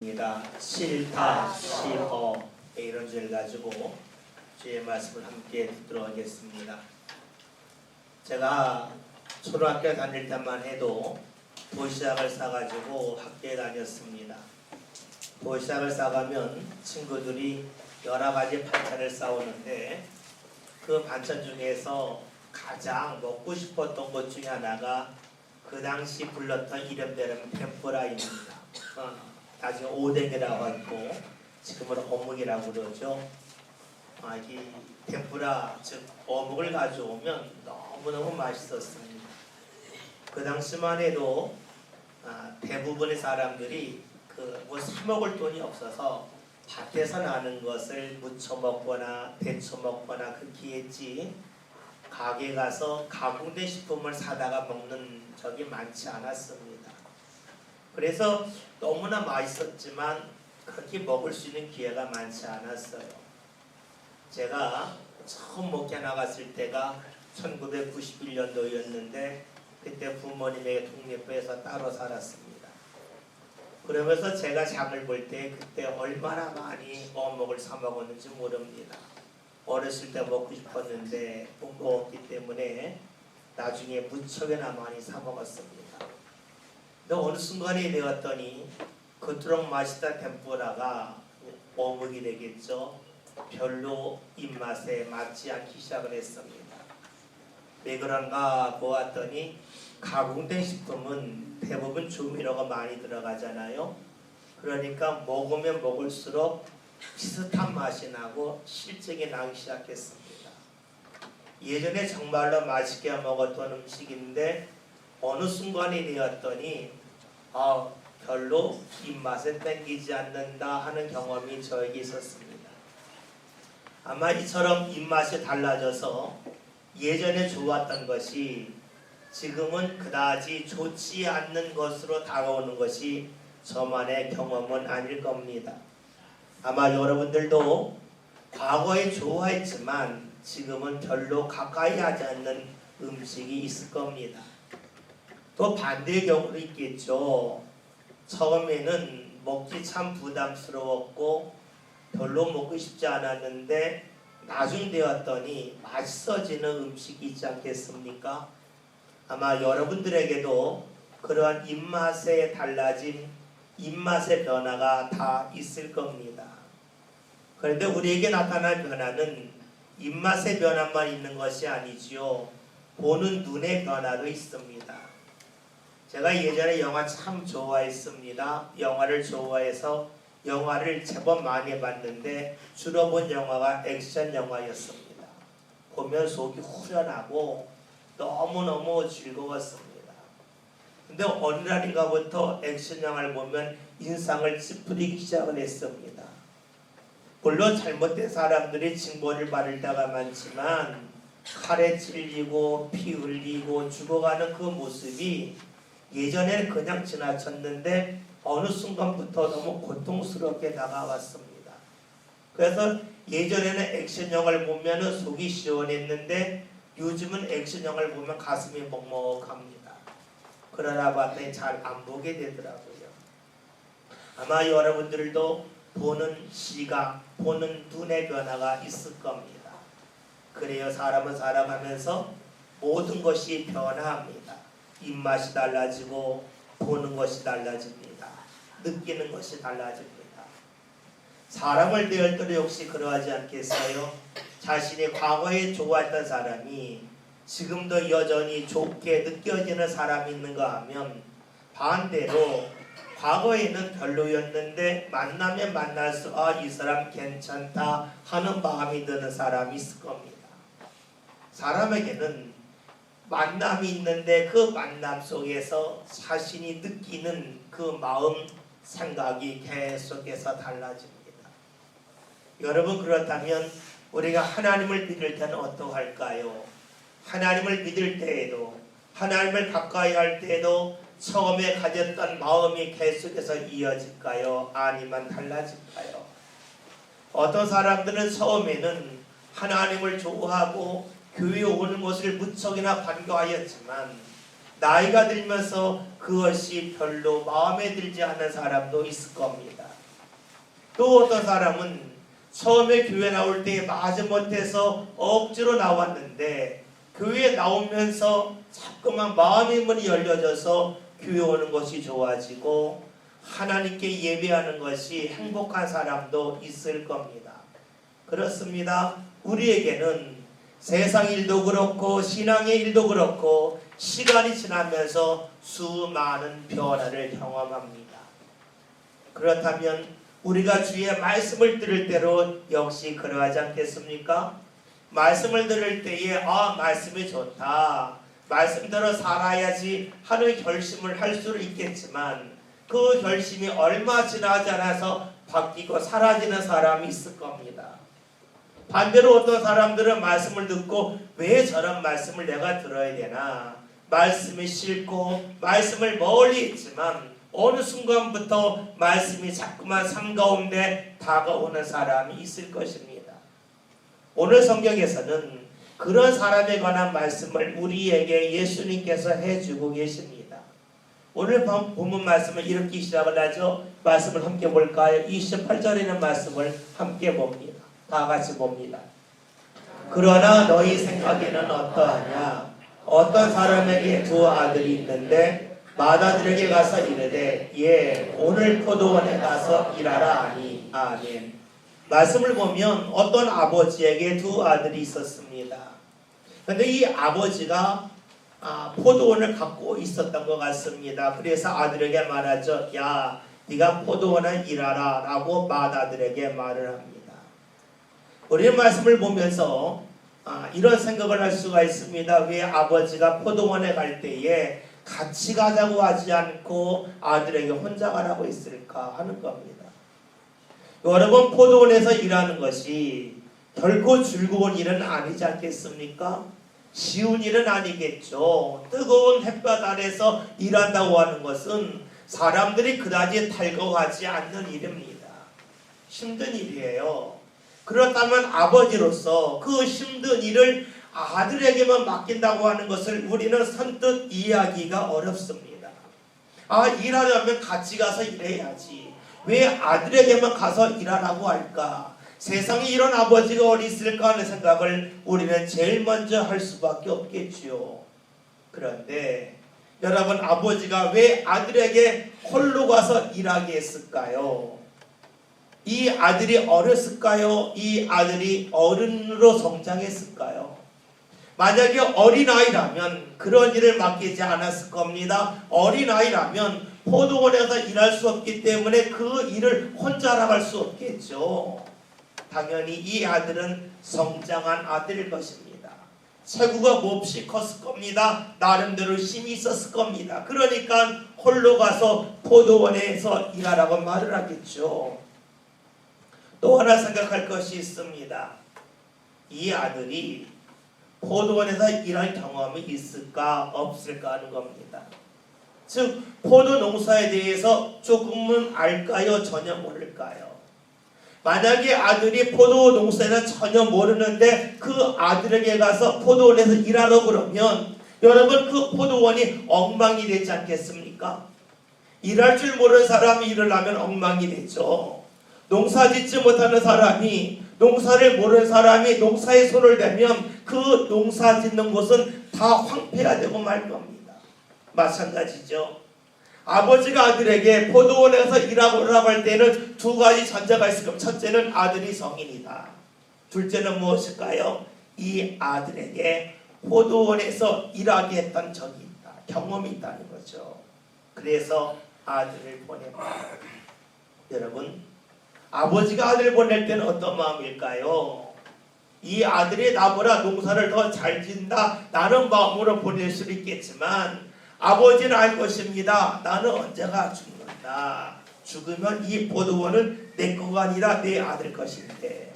입니다. 실타, 시어 이런 주제를 가지고 주의 말씀을 함께 듣도록 하겠습니다. 제가 초등학교 다닐 때만 해도 도시락을 싸가지고 학교에 다녔습니다. 도시락을 싸가면 친구들이 여러 가지 반찬을 싸오는데 그 반찬 중에서 가장 먹고 싶었던 것 중에 하나가 그 당시 불렀던 이름대로 템푸라입니다. 나중에 오뎅이라고 하고 지금은 어묵이라고 그러죠. 이 템푸라 즉 어묵을 가져오면 너무너무 맛있었습니다. 그 당시만 해도 대부분의 사람들이 뭐 사 먹을 돈이 없어서 밭에서 나는 것을 무쳐 먹거나 데쳐 먹거나 그렇게 했지 가게 가서 가공된 식품을 사다가 먹는 적이 많지 않았습니다. 그래서 너무나 맛있었지만 그렇게 먹을 수 있는 기회가 많지 않았어요. 제가 처음 목회 나갔을 때가 1991년도였는데 그때 부모님에게 독립해서 따로 살았습니다. 그러면서 제가 장을 볼 때 그때 얼마나 많이 어묵을 사 먹었는지 모릅니다. 어렸을 때 먹고 싶었는데 못 먹었기 때문에 나중에 무척이나 많이 사 먹었습니다. 근데 어느 순간이 되었더니 그토록 맛있던 템푸라가 어묵이 되겠죠. 별로 입맛에 맞지 않기 시작을 했습니다. 왜 그런가 보았더니 가공된 식품은 대부분 조미료가 많이 들어가잖아요. 그러니까 먹으면 먹을수록 비슷한 맛이 나고 실증이 나기 시작했습니다. 예전에 정말로 맛있게 먹었던 음식인데 어느 순간이 되었더니 별로 입맛에 땡기지 않는다 하는 경험이 저에게 있었습니다. 아마 이처럼 입맛이 달라져서 예전에 좋았던 것이 지금은 그다지 좋지 않는 것으로 다가오는 것이 저만의 경험은 아닐 겁니다. 아마 여러분들도 과거에 좋아했지만 지금은 별로 가까이 하지 않는 음식이 있을 겁니다. 또 반대의 경우도 있겠죠. 처음에는 먹기 참 부담스러웠고 별로 먹고 싶지 않았는데 나중 되었더니 맛있어지는 음식이 있지 않겠습니까? 아마 여러분들에게도 그러한 입맛의 달라짐, 입맛의 변화가 다 있을 겁니다. 그런데 우리에게 나타날 변화는 입맛의 변화만 있는 것이 아니지요. 보는 눈의 변화도 있습니다. 제가 예전에 영화 참 좋아했습니다. 영화를 좋아해서 영화를 제법 많이 봤는데 주로 본 영화가 액션 영화였습니다. 보면 속이 후련하고 너무너무 즐거웠습니다. 근데 어느 날인가부터 액션 영화를 보면 인상을 찌푸리기 시작을 했습니다. 물론 잘못된 사람들이 징벌을 받을 때가 많지만 칼에 찔리고 피 흘리고 죽어가는 그 모습이 예전에는 그냥 지나쳤는데 어느 순간부터 너무 고통스럽게 다가왔습니다. 그래서 예전에는 액션 영화를 보면 속이 시원했는데 요즘은 액션 영화를 보면 가슴이 먹먹합니다. 그러나 봤더니 잘 안 보게 되더라고요. 아마 여러분들도 보는 시각, 보는 눈의 변화가 있을 겁니다. 그래요. 사람은 살아가면서 모든 것이 변화합니다. 입맛이 달라지고 보는 것이 달라집니다. 느끼는 것이 달라집니다. 사람을 대할 때도 역시 그러하지 않겠어요? 자신이 과거에 좋아했던 사람이 지금도 여전히 좋게 느껴지는 사람이 있는가 하면 반대로 과거에는 별로였는데 만나면 만날수록 이 사람 괜찮다 하는 마음이 드는 사람이 있을 겁니다. 사람에게는 만남이 있는데 그 만남 속에서 자신이 느끼는 그 마음, 생각이 계속해서 달라집니다. 여러분 그렇다면 우리가 하나님을 믿을 때는 어떠할까요? 하나님을 믿을 때에도 하나님을 가까이 할 때에도 처음에 가졌던 마음이 계속해서 이어질까요? 아니면 달라질까요? 어떤 사람들은 처음에는 하나님을 좋아하고 교회에 오는 것을 무척이나 반가워하였지만 나이가 들면서 그것이 별로 마음에 들지 않는 사람도 있을 겁니다. 또 어떤 사람은 처음에 교회 나올 때 마지못해서 억지로 나왔는데 교회에 나오면서 자꾸만 마음의 문이 열려져서 교회 오는 것이 좋아지고 하나님께 예배하는 것이 행복한 사람도 있을 겁니다. 그렇습니다. 우리에게는 세상 일도 그렇고 신앙의 일도 그렇고 시간이 지나면서 수많은 변화를 경험합니다. 그렇다면 우리가 주의 말씀을 들을 때로 역시 그러하지 않겠습니까? 말씀을 들을 때에 말씀이 좋다, 말씀대로 살아야지 하는 결심을 할 수는 있겠지만 그 결심이 얼마 지나지 않아서 바뀌고 사라지는 사람이 있을 겁니다. 반대로 어떤 사람들은 말씀을 듣고 왜 저런 말씀을 내가 들어야 되나, 말씀이 싫고 말씀을 멀리 했지만 어느 순간부터 말씀이 자꾸만 삶 가운데 다가오는 사람이 있을 것입니다. 오늘 성경에서는 그런 사람에 관한 말씀을 우리에게 예수님께서 해주고 계십니다. 오늘 본문 말씀을 이렇게 시작을 하죠. 말씀을 함께 볼까요? 28절에 있는 말씀을 함께 봅니다. 다 같이 봅니다. 그러나 너희 생각에는 어떠하냐? 어떤 사람에게 두 아들이 있는데 맏아들에게 가서 이르되 오늘 포도원에 가서 일하라 하니. 아멘. 말씀을 보면 어떤 아버지에게 두 아들이 있었습니다. 그런데 이 아버지가 포도원을 갖고 있었던 것 같습니다. 그래서 아들에게 말하죠. 야, 네가 포도원에 일하라 라고 맏아들에게 말을 합니다. 우리는 말씀을 보면서 이런 생각을 할 수가 있습니다. 왜 아버지가 포도원에 갈 때에 같이 가자고 하지 않고 아들에게 혼자 가라고 했을까 하는 겁니다. 여러분, 포도원에서 일하는 것이 결코 즐거운 일은 아니지 않겠습니까? 쉬운 일은 아니겠죠. 뜨거운 햇볕 아래서 일한다고 하는 것은 사람들이 그다지 달궈하지 않는 일입니다. 힘든 일이에요. 그렇다면 아버지로서 그 힘든 일을 아들에게만 맡긴다고 하는 것을 우리는 선뜻 이해하기가 어렵습니다. 일하려면 같이 가서 일해야지, 왜 아들에게만 가서 일하라고 할까? 세상에 이런 아버지가 어디 있을까 하는 생각을 우리는 제일 먼저 할 수밖에 없겠지요. 그런데 여러분, 아버지가 왜 아들에게 홀로 가서 일하게 했을까요? 이 아들이 어렸을까요? 이 아들이 어른으로 성장했을까요? 만약에 어린아이라면 그런 일을 맡기지 않았을 겁니다. 어린아이라면 포도원에서 일할 수 없기 때문에 그 일을 혼자 나갈 수 없겠죠. 당연히 이 아들은 성장한 아들일 것입니다. 체구가 몹시 컸을 겁니다. 나름대로 힘이 있었을 겁니다. 그러니까 홀로 가서 포도원에서 일하라고 말을 하겠죠. 또 하나 생각할 것이 있습니다. 이 아들이 포도원에서 일할 경험이 있을까 없을까 하는 겁니다. 즉, 포도 농사에 대해서 조금은 알까요? 전혀 모를까요? 만약에 아들이 포도 농사에서 전혀 모르는데 그 아들에게 가서 포도원에서 일하러 그러면 여러분, 그 포도원이 엉망이 되지 않겠습니까? 일할 줄 모르는 사람이 일을 하면 엉망이 되죠. 농사 짓지 못하는 사람이, 농사를 모르는 사람이 농사에 손을 대면 그 농사 짓는 곳은 다 황폐가 되고 말 겁니다. 마찬가지죠. 아버지가 아들에게 포도원에서 일하고 할 때는 두 가지 전제가 있을 겁니다. 첫째는 아들이 성인이다. 둘째는 무엇일까요? 이 아들에게 포도원에서 일하게 했던 적이 있다. 경험이 있다는 거죠. 그래서 아들을 보냅니다. 여러분, 아버지가 아들을 보낼 때는 어떤 마음일까요? 이 아들이 나보다 농사를 더 잘 짓는다 라는 마음으로 보낼 수도 있겠지만 아버지는 알 것입니다. 나는 언제가 죽는다. 죽으면 이 포도원은 내 거가 아니라 내 아들 것인데,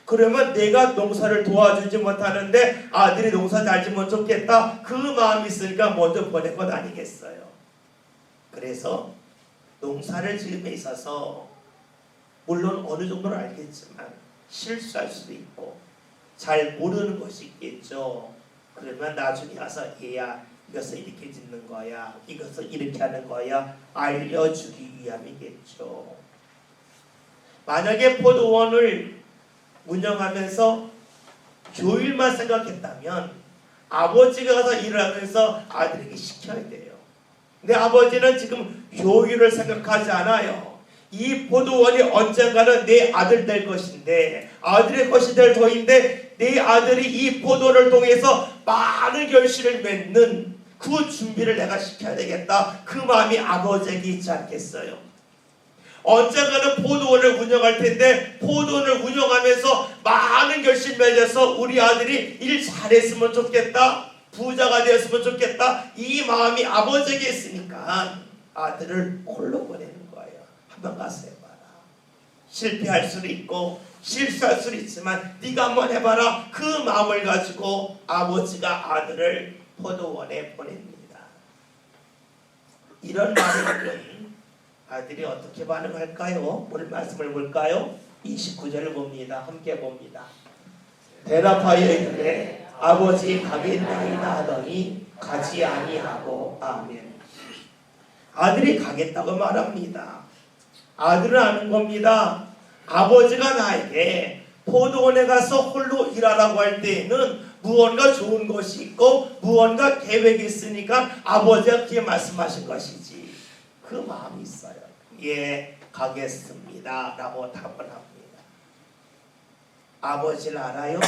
그러면 내가 농사를 도와주지 못하는데 아들이 농사 잘 지면 좋겠다, 그 마음이 있으니까 먼저 보낸 것 아니겠어요? 그래서 농사를 지음에 있어서 물론 어느 정도는 알겠지만 실수할 수도 있고 잘 모르는 것이 있겠죠. 그러면 나중에 와서 얘야, 이것을 이렇게 짓는 거야, 이것을 이렇게 하는 거야 알려주기 위함이겠죠. 만약에 포도원을 운영하면서 교일만 생각했다면 아버지가 가서 일을 하면서 아들에게 시켜야 돼요. 근데 아버지는 지금 교육을 생각하지 않아요. 이 포도원이 언젠가는 내 아들 될 것인데, 아들의 것이 될 터인데, 내 아들이 이 포도를 통해서 많은 결실을 맺는 그 준비를 내가 시켜야 되겠다. 그 마음이 아버지에게 있지 않겠어요? 언젠가는 포도원을 운영할 텐데, 포도원을 운영하면서 많은 결실 맺어서 우리 아들이 일 잘했으면 좋겠다, 부자가 되었으면 좋겠다, 이 마음이 아버지에게 있으니까 아들을 홀로 보내는 거예요. 한번 가서 해봐라. 실패할 수도 있고 실수할 수도 있지만 네가 한번 해봐라. 그 마음을 가지고 아버지가 아들을 포도원에 보냅니다. 이런 말을 아들이 어떻게 반응할까요? 오늘 말씀을 볼까요? 29절을 봅니다. 함께 봅니다. 대답하여 이르되 아버지 가겠나이다 하더니 가지 아니하고. 아멘. 아들이 가겠다고 말합니다. 아들은 아는 겁니다. 아버지가 나에게 포도원에 가서 홀로 일하라고 할 때에는 무언가 좋은 것이 있고 무언가 계획이 있으니까 아버지가 그렇게 말씀하신 것이지. 그 마음이 있어요. 예, 가겠습니다 라고 답을 합니다. 아버지를 알아요?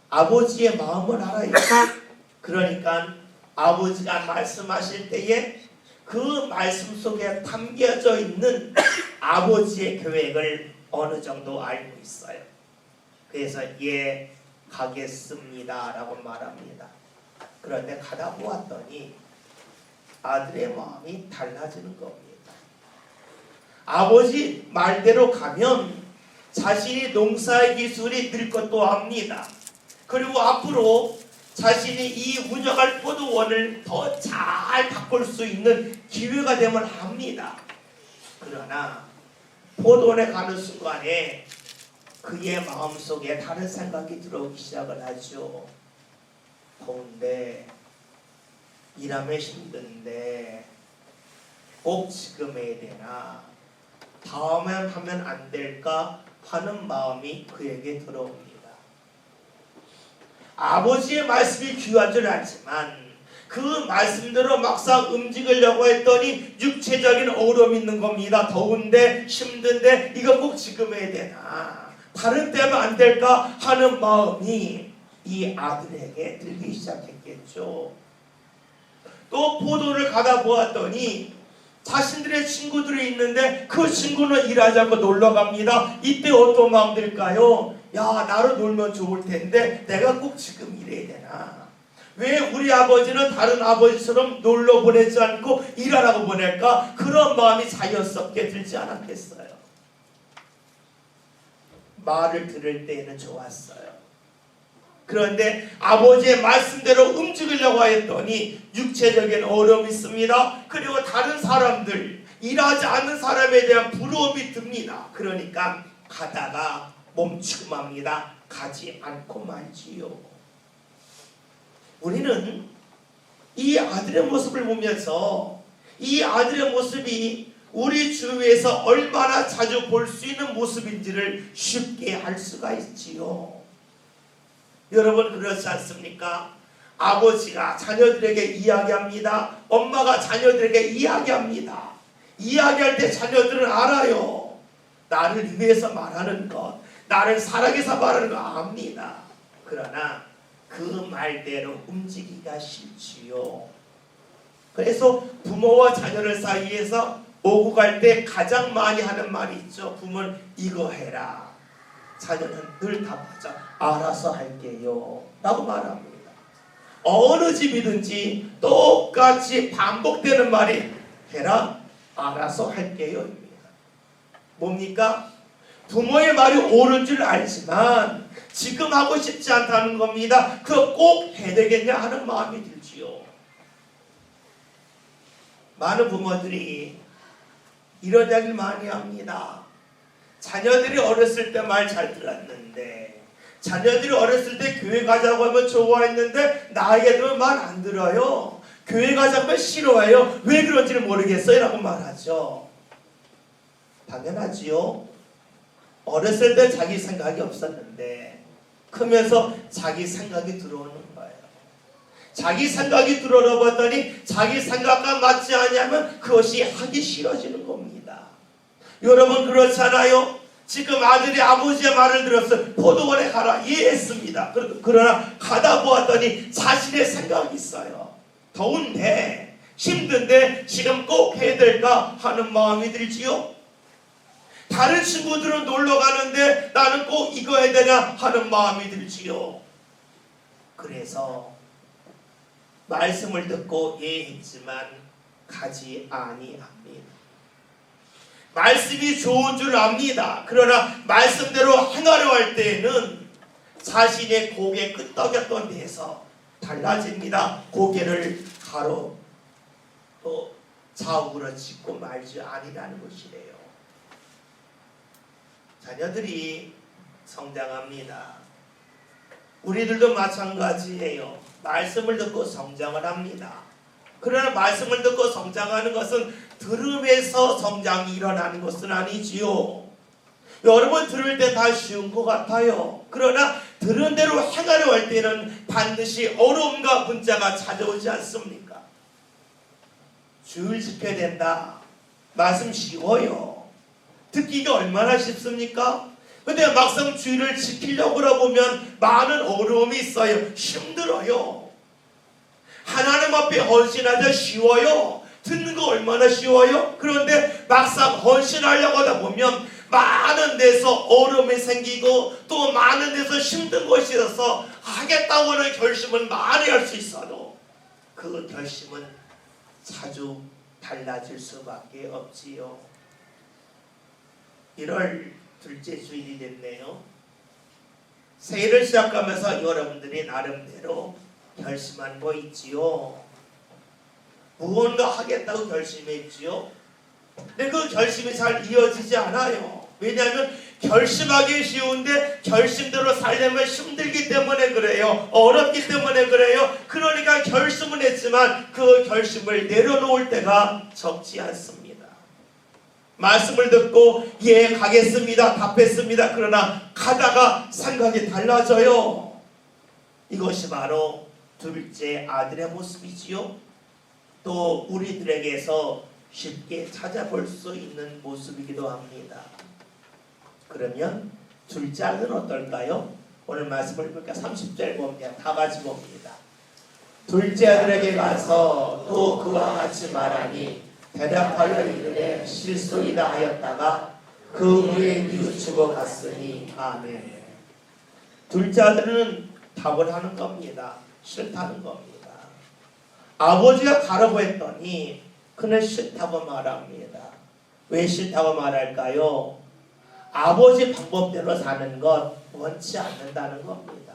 아버지의 마음을 알아요. 그러니까 아버지가 말씀하실 때에 그 말씀 속에 담겨져 있는 아버지의 계획을 어느 정도 알고 있어요. 그래서 예, 가겠습니다 라고 말합니다. 그런데 가다 보았더니 아들의 마음이 달라지는 겁니다. 아버지 말대로 가면 자신이 농사의 기술이 늘 것도 합니다. 그리고 앞으로 자신이 이 운영할 포도원을 더 잘 바꿀 수 있는 기회가 되면 합니다. 그러나 포도원에 가는 순간에 그의 마음속에 다른 생각이 들어오기 시작을 하죠. 더운데, 일하면 힘든데 꼭 지금 해야 되나, 다음에 하면 안 될까 하는 마음이 그에게 들어옵니다. 아버지의 말씀이 귀한 줄 알지만 그 말씀대로 막상 움직이려고 했더니 육체적인 어려움이 있는 겁니다. 더운데 힘든데 이거 꼭 지금 해야 되나, 다른 때면 안 될까 하는 마음이 이 아들에게 들기 시작했겠죠. 또 포도를 가다 보았더니 자신들의 친구들이 있는데 그 친구는 일하지 않고 놀러 갑니다. 이때 어떤 마음 들까요? 야, 나로 놀면 좋을 텐데 내가 꼭 지금 일해야 되나? 왜 우리 아버지는 다른 아버지처럼 놀러 보내지 않고 일하라고 보낼까? 그런 마음이 자연스럽게 들지 않았겠어요? 말을 들을 때에는 좋았어요. 그런데 아버지의 말씀대로 움직이려고 했더니 육체적인 어려움이 있습니다. 그리고 다른 사람들, 일하지 않는 사람에 대한 부러움이 듭니다. 그러니까 가다가 멈추고 맙니다. 가지 않고 말지요. 우리는 이 아들의 모습을 보면서 이 아들의 모습이 우리 주위에서 얼마나 자주 볼 수 있는 모습인지를 쉽게 알 수가 있지요. 여러분 그렇지 않습니까? 아버지가 자녀들에게 이야기합니다. 엄마가 자녀들에게 이야기합니다. 이야기할 때 자녀들은 알아요. 나를 위해서 말하는 것, 나를 사랑해서 말하는 거 압니다. 그러나 그 말대로 움직이기가 싫지요. 그래서 부모와 자녀들 사이에서 오고 갈 때 가장 많이 하는 말이 있죠. 부모는 이거 해라. 자녀는 늘 답하죠. 알아서 할게요 라고 말합니다. 어느 집이든지 똑같이 반복되는 말이 해라, 알아서 할게요 입니다. 뭡니까? 부모의 말이 옳은 줄 알지만 지금 하고 싶지 않다는 겁니다. 그거 꼭 해야 되겠냐 하는 마음이 들지요. 많은 부모들이 이런 이야기를 많이 합니다. 자녀들이 어렸을 때 말 잘 들었는데, 자녀들이 어렸을 때 교회 가자고 하면 좋아했는데 나에게 들으면 말 안 들어요. 교회 가자고 하면 싫어해요. 왜 그런지를 모르겠어요 라고 말하죠. 당연하지요. 어렸을 때 자기 생각이 없었는데 크면서 자기 생각이 들어오는 거예요. 자기 생각이 들어오다 보더니 자기 생각과 맞지 않으면 그것이 하기 싫어지는 겁니다. 여러분 그렇잖아요. 지금 아들이 아버지의 말을 들었어요. 포도원에 가라. 이해했습니다. 그러나 가다 보았더니 자신의 생각이 있어요. 더운데 힘든데 지금 꼭 해야 될까 하는 마음이 들지요. 다른 친구들은 놀러 가는데 나는 꼭 이거 해야 되나 하는 마음이 들지요. 그래서 말씀을 듣고 예했지만 가지 아니합니다. 말씀이 좋은 줄 압니다. 그러나 말씀대로 행하려 할 때에는 자신의 고개 끄덕였던 데에서 달라집니다. 고개를 가로 또 좌우로 짚고 말지 아니라는 것이래요. 자녀들이 성장합니다. 우리들도 마찬가지예요. 말씀을 듣고 성장을 합니다. 그러나 말씀을 듣고 성장하는 것은 들음에서 성장이 일어나는 것은 아니지요. 여러분 들을 때 다 쉬운 것 같아요. 그러나 들은 대로 행하려 할 때는 반드시 어려움과 문제가 찾아오지 않습니까? 주일 지켜야 된다. 말씀 쉬워요. 듣기가 얼마나 쉽습니까? 근데 막상 주일을 지키려고 보면 많은 어려움이 있어요. 힘들어요. 하나님 앞에 헌신하자 쉬워요. 듣는 거 얼마나 쉬워요? 그런데 막상 헌신하려고 하다 보면 많은 데서 어려움이 생기고 또 많은 데서 힘든 것이 있어서 하겠다고 하는 결심은 많이 할 수 있어도 그 결심은 자주 달라질 수밖에 없지요. 1월 둘째 주일이 됐네요. 새해를 시작하면서 여러분들이 나름대로 결심한 거 있지요. 무언가 하겠다고 결심했지요. 근데 그 결심이 잘 이어지지 않아요. 왜냐하면 결심하기 쉬운데 결심대로 살려면 힘들기 때문에 그래요. 어렵기 때문에 그래요. 그러니까 결심은 했지만 그 결심을 내려놓을 때가 적지 않습니다. 말씀을 듣고 예 가겠습니다 답했습니다. 그러나 가다가 생각이 달라져요. 이것이 바로 둘째 아들의 모습이지요. 또 우리들에게서 쉽게 찾아볼 수 있는 모습이기도 합니다. 그러면 둘째 아들은 어떨까요? 오늘 말씀을 보니까 30절 봅니다. 다 같이 봅니다. 둘째 아들에게 가서 또 그와 같이 말하니 대답하여 이르되 실소이다 하였다가 그 후에 뉘우치고 갔으니 아멘. 둘째 아들은 답을 하는 겁니다. 싫다는 겁니다. 아버지가 가라고 했더니 그는 싫다고 말합니다. 왜 싫다고 말할까요? 아버지 방법대로 사는 것 원치 않는다는 겁니다.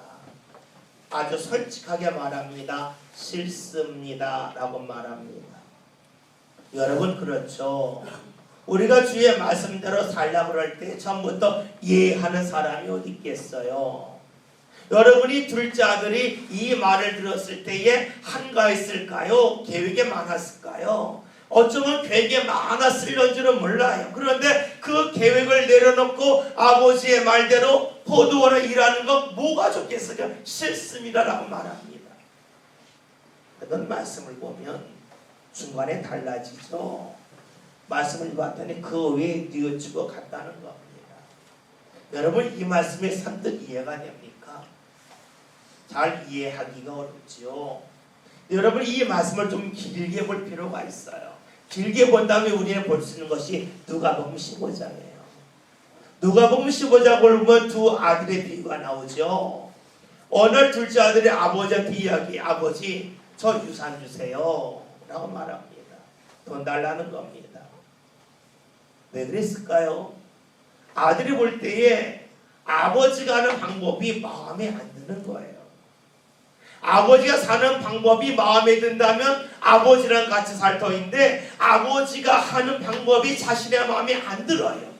아주 솔직하게 말합니다. 싫습니다 라고 말합니다. 여러분 그렇죠. 우리가 주의 말씀대로 살려고 할 때 처음부터 이해하는 사람이 어디 있겠어요. 여러분이 둘째 아들이 이 말을 들었을 때에 한가했을까요? 계획이 많았을까요? 어쩌면 계획이 많았을런지는 몰라요. 그런데 그 계획을 내려놓고 아버지의 말대로 포도원을 일하는 것 뭐가 좋겠어요? 싫습니다라고 말합니다. 그런 말씀을 보면 중간에 달라지죠. 말씀을 봤더니 그 외에 뉘우치고 갔다는 겁니다. 여러분 이 말씀이 선뜻 이해가 됩니까? 잘 이해하기가 어렵지요. 여러분 이 말씀을 좀 길게 볼 필요가 있어요. 길게 본 다음에 우리는 볼 수 있는 것이 누가복음 15장이에요. 누가복음 15장 보면 두 아들의 비유가 나오죠. 어느 둘째 아들이 아버지한테 이야기, 아버지 저 유산 주세요 라고 말합니다. 돈 달라는 겁니다. 왜 그랬을까요? 아들이 볼 때에 아버지가 하는 방법이 마음에 안 드는 거예요. 아버지가 사는 방법이 마음에 든다면 아버지랑 같이 살 터인데 아버지가 하는 방법이 자신의 마음에 안 들어요.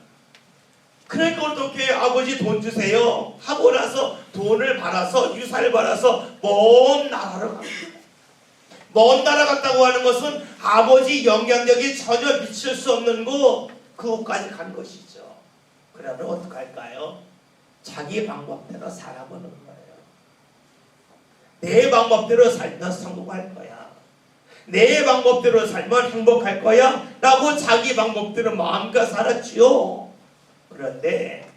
그러니까 어떻게 아버지 돈 주세요 하고 나서 돈을 받아서 유산을 받아서 먼 나라로 갑니다. 먼 나라 갔다고 하는 것은 아버지 영향력이 전혀 미칠 수 없는 곳 그곳까지 간 것이죠. 그러면 어떡할까요? 자기 방법대로 살아보는 거예요. 내 방법대로 살면 성공할 거야. 내 방법대로 살면 행복할 거야 라고 자기 방법대로 마음껏 살았지요. 그런데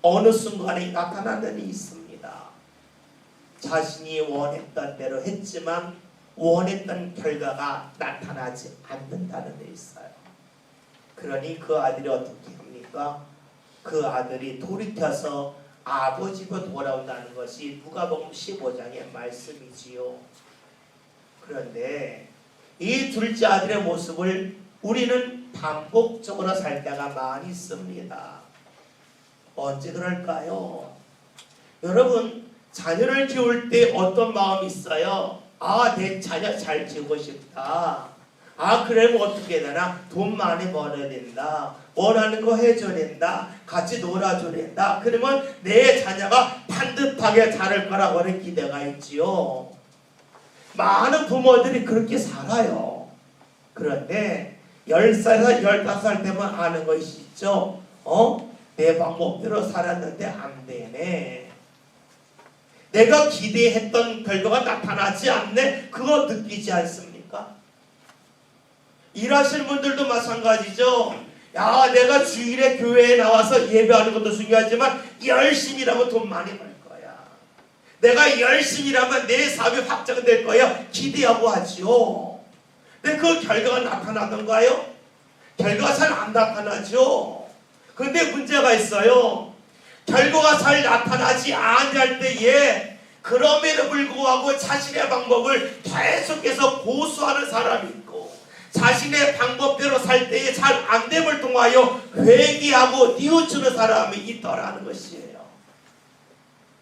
어느 순간에 나타나는 일이 있습니다. 자신이 원했던 대로 했지만 원했던 결과가 나타나지 않는다는 데 있어요. 그러니 그 아들이 어떻게 합니까? 그 아들이 돌이켜서 아버지로 돌아온다는 것이 누가복음 15장의 말씀이지요. 그런데 이 둘째 아들의 모습을 우리는 반복적으로 살 때가 많이 있습니다. 언제 그럴까요? 여러분, 자녀를 키울 때 어떤 마음이 있어요? 아, 내 자녀 잘 키우고 싶다. 아, 그러면 어떻게 되나? 돈 많이 벌어야 된다. 원하는 거 해줘야 된다. 같이 놀아줘야 된다. 그러면 내 자녀가 반듯하게 자랄 거라고 하는 기대가 있지요. 많은 부모들이 그렇게 살아요. 그런데 10살에서 15살 되면 아는 것이 있죠. 내 방법대로 살았는데 안 되네. 내가 기대했던 결과가 나타나지 않네. 그거 느끼지 않습니까? 일하시는 분들도 마찬가지죠. 야, 내가 주일에 교회에 나와서 예배하는 것도 중요하지만 열심히 일하면 돈 많이 벌 거야. 내가 열심히 일하면 내 사업이 확장될 거야. 기대하고 하지요. 근데 그 결과가 나타나던가요? 결과가 잘 안 나타나죠. 그런데 문제가 있어요. 결과가 잘 나타나지 아니할 때에 그럼에도 불구하고 자신의 방법을 계속해서 고수하는 사람이 있고 자신의 방법대로 살 때에 잘 안됨을 통하여 회개하고 뉘우치는 사람이 있더라는 것이에요.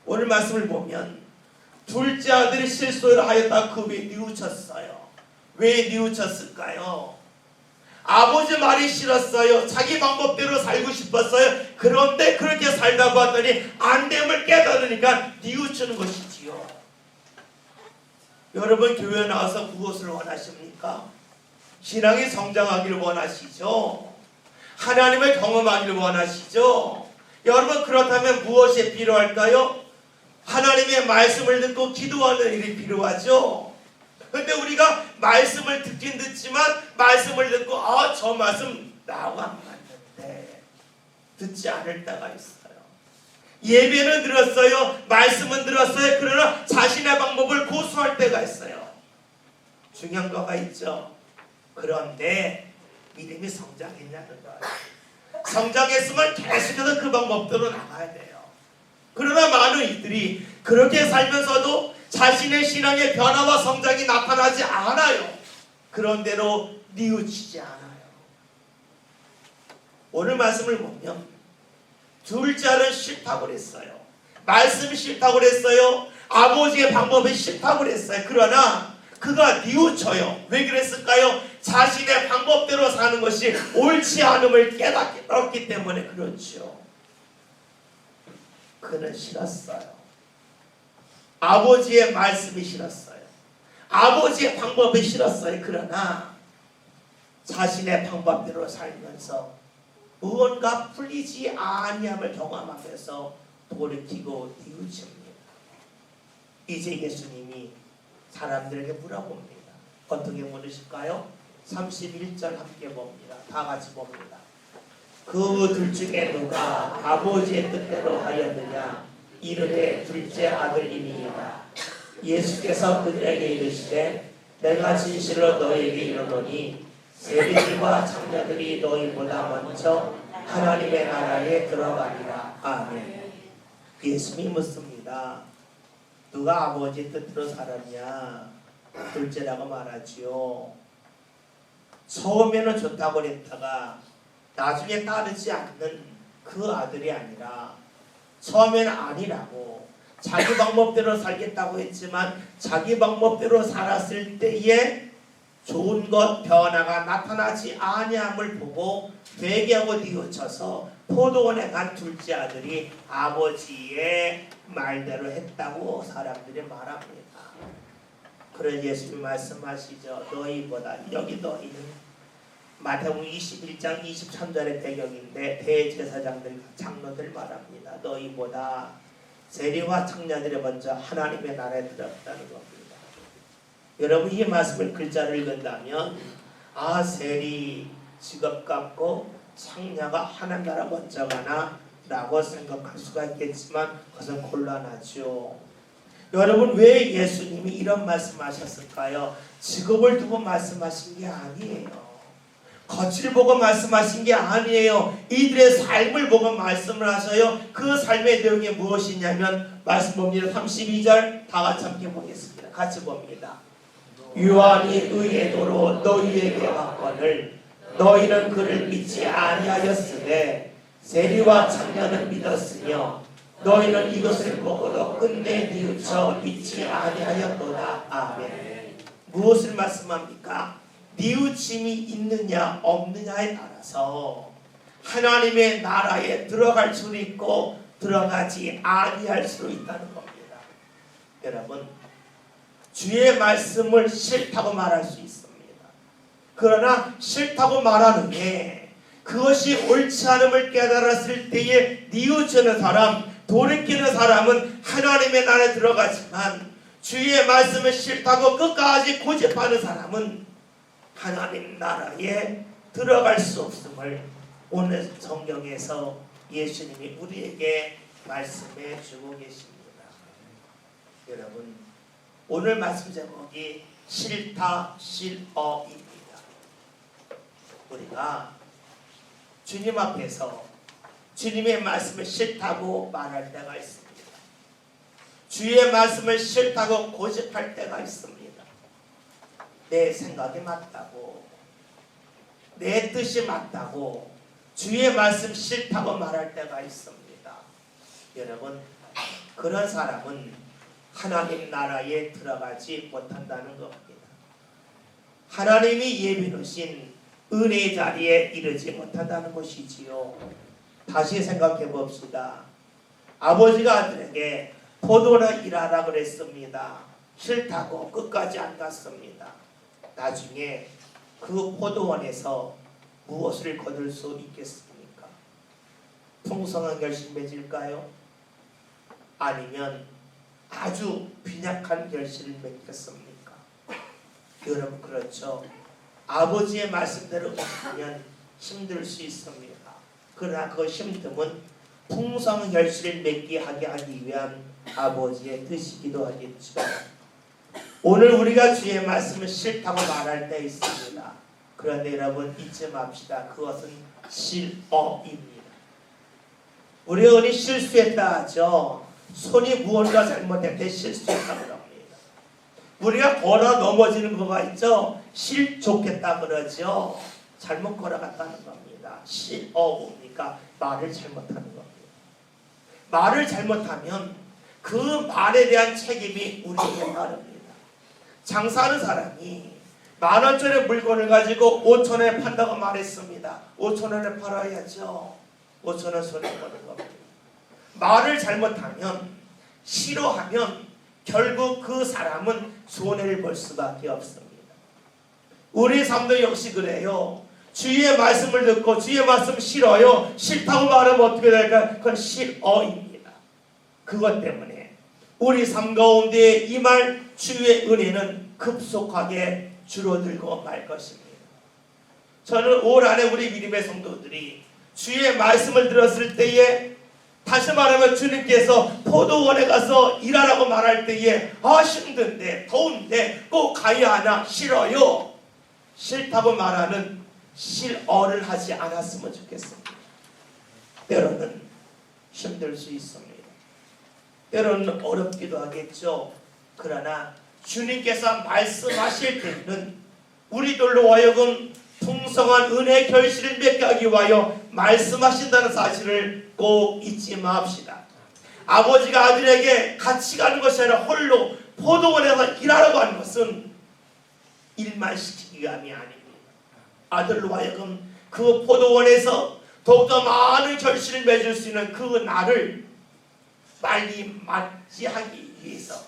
오늘 말씀을 보면 둘째 아들이 실수를 하였다 그 위에 뉘우쳤어요. 왜 뉘우쳤을까요? 아버지 말이 싫었어요. 자기 방법대로 살고 싶었어요. 그런데 그렇게 살다 봤더니 안됨을 깨달으니까 뉘우치는 것이지요. 여러분, 교회 나와서 무엇을 원하십니까? 신앙이 성장하기를 원하시죠? 하나님을 경험하기를 원하시죠? 여러분, 그렇다면 무엇이 필요할까요? 하나님의 말씀을 듣고 기도하는 일이 필요하죠. 근데 우리가 말씀을 듣긴 듣지만 말씀을 듣고 저 말씀 나하고 안 맞는데 듣지 않을 때가 있어요. 예배는 들었어요. 말씀은 들었어요. 그러나 자신의 방법을 고수할 때가 있어요. 중요한 거가 있죠. 그런데 믿음이 성장했냐는 거예요. 성장했으면 계속해서 그 방법대로 나가야 돼요. 그러나 많은 이들이 그렇게 살면서도 자신의 신앙의 변화와 성장이 나타나지 않아요. 그런대로 뉘우치지 않아요. 오늘 말씀을 보면 둘째 아들은 싫다고 그랬어요. 말씀이 싫다고 그랬어요. 아버지의 방법이 싫다고 그랬어요. 그러나 그가 뉘우쳐요. 왜 그랬을까요? 자신의 방법대로 사는 것이 옳지 않음을 깨닫기 때문에 그렇죠. 그는 싫었어요. 아버지의 말씀이 싫었어요. 아버지의 방법이 싫었어요. 그러나 자신의 방법대로 살면서 무언가 풀리지 아니함을 경험하면서 돌이키고 뉘우칩니다. 이제 예수님이 사람들에게 물어봅니다. 어떻게 물으실까요? 31절 함께 봅니다. 다 같이 봅니다. 그 둘 중에 누가 아버지의 뜻대로 하였느냐? 이르되 둘째 아들이니이다. 예수께서 그들에게 이르시되 내가 진실로 너희에게 이르노니 세리들과 창녀들이 너희보다 먼저 하나님의 나라에 들어가리라. 아멘. 예수님이 묻습니다. 누가 아버지의 뜻대로 살았냐? 둘째라고 말하지요. 처음에는 좋다고 그랬다가 나중에 따르지 않는 그 아들이 아니라 처음에는 아니라고 자기 방법대로 살겠다고 했지만 자기 방법대로 살았을 때에 좋은 것 변화가 나타나지 아니함을 보고 회개하고 뉘우쳐서 포도원에 간 둘째 아들이 아버지의 말대로 했다고 사람들이 말합니다. 그래서 예수님 말씀하시죠. 너희보다 여기 너희는 마태복음 21장 23절의 배경인데 대제사장들 장로들 말합니다. 너희보다 세리와 청년들이 먼저 하나님의 나라에 들어갔다는 겁니다. 여러분 이 말씀을 글자를 읽는다면 세리 직업 갖고 창녀가 하나님 나라 먼저 가나 라고 생각할 수가 있겠지만 그것은 곤란하죠. 여러분 왜 예수님이 이런 말씀하셨을까요? 직업을 두고 말씀하신 게 아니에요. 거취를 보고 말씀하신 게 아니에요. 이들의 삶을 보고 말씀을 하셔요. 그 삶의 내용이 무엇이냐면 말씀 봅니다. 32절 다 같이 함께 보겠습니다. 같이 봅니다. 요한이 의의 도로 너희에게 왔거늘 너희는 그를 믿지 아니하였으되 세리와 청년은 믿었으며 너희는 이것을 보고도 끝내 뉘우쳐 믿지 아니하였도다. 아멘. 무엇을 말씀합니까? 뉘우침이 있느냐 없느냐에 따라서 하나님의 나라에 들어갈 수도 있고 들어가지 아니할 수도 있다는 겁니다. 여러분 주의 말씀을 싫다고 말할 수 있습니다. 그러나 싫다고 말하는 게 그것이 옳지 않음을 깨달았을 때에 뉘우치는 사람, 돌이키는 사람은 하나님의 나라에 들어가지만 주의 말씀을 싫다고 끝까지 고집하는 사람은 하나님 나라에 들어갈 수 없음을 오늘 성경에서 예수님이 우리에게 말씀해 주고 계십니다. 여러분 오늘 말씀 제목이 싫다 싫어입니다. 우리가 주님 앞에서 주님의 말씀을 싫다고 말할 때가 있습니다. 주의 말씀을 싫다고 고집할 때가 있습니다. 내 생각이 맞다고 내 뜻이 맞다고 주의 말씀 싫다고 말할 때가 있습니다. 여러분 그런 사람은 하나님 나라에 들어가지 못한다는 겁니다. 하나님이 예비 놓으신 은혜의 자리에 이르지 못한다는 것이지요. 다시 생각해 봅시다. 아버지가 아들에게 포도나 일하라 그랬습니다. 싫다고 끝까지 안 갔습니다. 나중에 그 포도원에서 무엇을 거둘 수 있겠습니까? 풍성한 결실 맺을까요? 아니면 아주 빈약한 결실을 맺겠습니까? 여러분 그렇죠. 아버지의 말씀대로 하면 힘들 수 있습니다. 그러나 그 힘듦은 풍성한 결실을 맺게 하게 하기 위한 아버지의 뜻이기도 하겠죠. 오늘 우리가 주의 말씀을 싫다고 말할 때 있습니다. 그런데 여러분 잊지 맙시다. 그것은 실어입니다. 우리가 어디 실수했다 하죠. 손이 무언가 잘못할 때 실수했다고 합니다. 우리가 걸어 넘어지는 거가 있죠. 실족했다 그러죠. 잘못 걸어갔다는 겁니다. 실어옵니까? 말을 잘못하는 겁니다. 말을 잘못하면 그 말에 대한 책임이 우리에게 따릅니다. 장사하는 사람이 10,000원짜리 물건을 가지고 5,000원에 판다고 말했습니다. 5,000원에 팔아야죠. 5,000원 손해보는 겁니다. 말을 잘못하면 싫어하면 결국 그 사람은 손해를 볼 수밖에 없습니다. 우리 삶도 역시 그래요. 주의 말씀을 듣고 주의 말씀 싫어요. 싫다고 말하면 어떻게 될까요? 그건 실어입니다. 그것 때문에 우리 삶 가운데 임할 주의 은혜는 급속하게 줄어들고 말 것입니다. 저는 올 한해 우리 믿음의 성도들이 주의 말씀을 들었을 때에 다시 말하면 주님께서 포도원에 가서 일하라고 말할 때에 힘든데 더운데 꼭 가야 하나 싫어요. 싫다고 말하는 실어를 하지 않았으면 좋겠습니다. 때로는 힘들 수 있습니다. 때로는 어렵기도 하겠죠. 그러나 주님께서 말씀하실 때는 우리들로 하여금 풍성한 은혜의 결실을 맺게 하기 위하여 말씀하신다는 사실을 꼭 잊지 맙시다. 아버지가 아들에게 같이 가는 것이 아니라 홀로 포도원에서 일하라고 하는 것은 일만 시키기 위함이 아닙니다. 아들로 하여금 그 포도원에서 더욱더 많은 결실을 맺을 수 있는 그 날을 빨리 맞이하기 위해서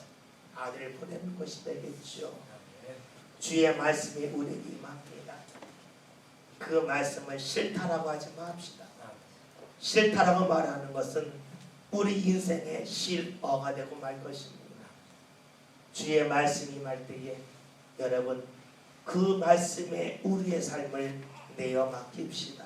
아들을 보내는 것이 되겠죠. 주의 말씀에 우리에게 임합니다. 그 말씀을 싫다라고 하지 맙시다. 싫다라고 말하는 것은 우리 인생의 실어가 되고 말 것입니다. 주의 말씀이 말 때에 여러분 그 말씀에 우리의 삶을 내어 맡깁시다.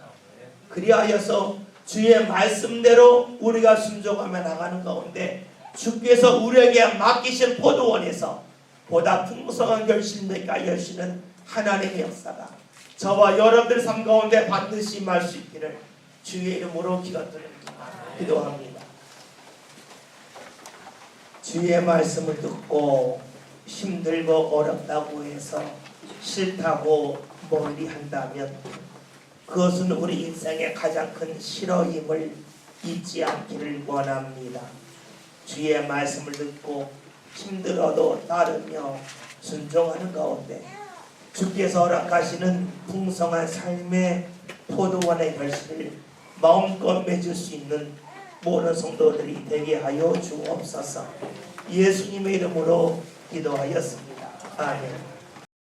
그리하여서 주의 말씀대로 우리가 순종하며 나가는 가운데 주께서 우리에게 맡기신 포도원에서 보다 풍성한 결실들과 여시는 하나님의 역사가 저와 여러분들 삶 가운데 반드시 임할 수 있기를 주의 이름으로 기도합니다. 주의 말씀을 듣고 힘들고 어렵다고 해서 싫다고 멀리 한다면 그것은 우리 인생의 가장 큰 실어임을 잊지 않기를 원합니다. 주의 말씀을 듣고 힘들어도 따르며 순종하는 가운데 주께서 허락하시는 풍성한 삶의 포도원의 결실을 마음껏 맺을 수 있는 모든 성도들이 되게 하여 주옵소서. 예수님의 이름으로 기도하였습니다. 아멘.